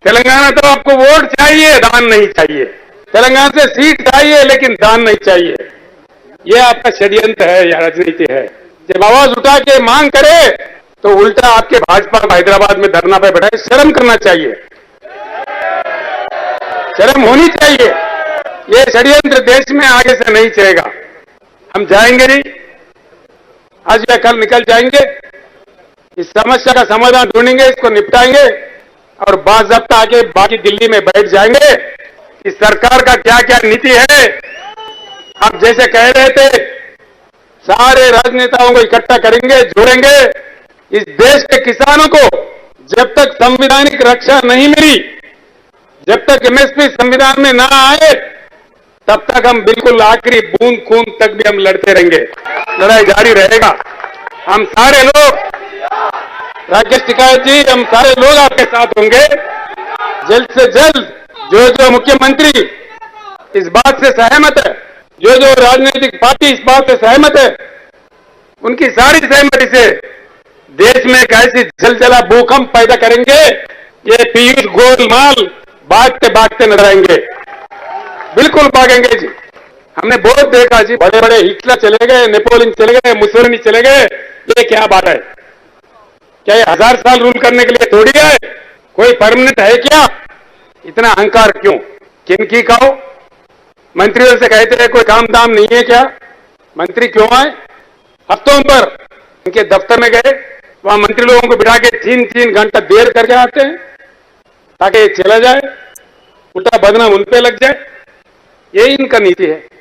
तेलंगाना तो आपको वोट चाहिए, दान नहीं चाहिए। तेलंगाना से सीट चाहिए लेकिन दान नहीं चाहिए। ये आपका षड्यंत्र है या राजनीति है। जब आवाज उठा के मांग करे तो उल्टा आपके भाजपा हैदराबाद में धरना पे बैठा है। शर्म करना चाहिए, शर्म होनी चाहिए। ये षड्यंत्र देश में आगे से नहीं चलेगा। हम जाएंगे नहीं, आज या कल निकल जाएंगे, इस समस्या का समाधान ढूंढेंगे, इसको निपटाएंगे और बाज़ाब्ता आके बाकी दिल्ली में बैठ जाएंगे कि सरकार का क्या क्या नीति है। आप जैसे कह रहे थे, सारे राजनेताओं को इकट्ठा करेंगे, जोड़ेंगे। इस देश के किसानों को जब तक संवैधानिक रक्षा नहीं मिली, जब तक एमएसपी संविधान में ना आए, तब तक हम बिल्कुल आखिरी बूंद खून तक भी हम लड़ते रहेंगे। लड़ाई जारी रहेगा। हम सारे लोग, राकेश टिकैत जी, हम सारे लोग आपके साथ होंगे। जल्द से जल्द जो मुख्यमंत्री इस बात से सहमत है, जो राजनीतिक पार्टी इस बात से सहमत है, उनकी सारी सहमति से देश में एक ऐसी जलजला भूकंप पैदा करेंगे, ये पीयूष गोलमाल भागते भागते नजर आएंगे। बिल्कुल भागेंगे जी। हमने बहुत देखा जी, बड़े बड़े हिटलर चले गए, नेपोलियन चले गए, मुसोलिनी चले गए। ये क्या बात है? क्या ये 1000 साल रूल करने के लिए थोड़ी है? कोई परमानेंट है क्या? इतना अहंकार क्यों? किनकी कहो? मंत्रियों से कहते हैं कोई काम दाम नहीं है क्या? मंत्री क्यों आए? हफ्तों पर इनके दफ्तर में गए, वहां मंत्री लोगों को बिठा के 3-3 घंटा देर करके आते हैं ताकि चला जाए, उल्टा बदनाम उन पे लग जाए। यही इनका नीति है।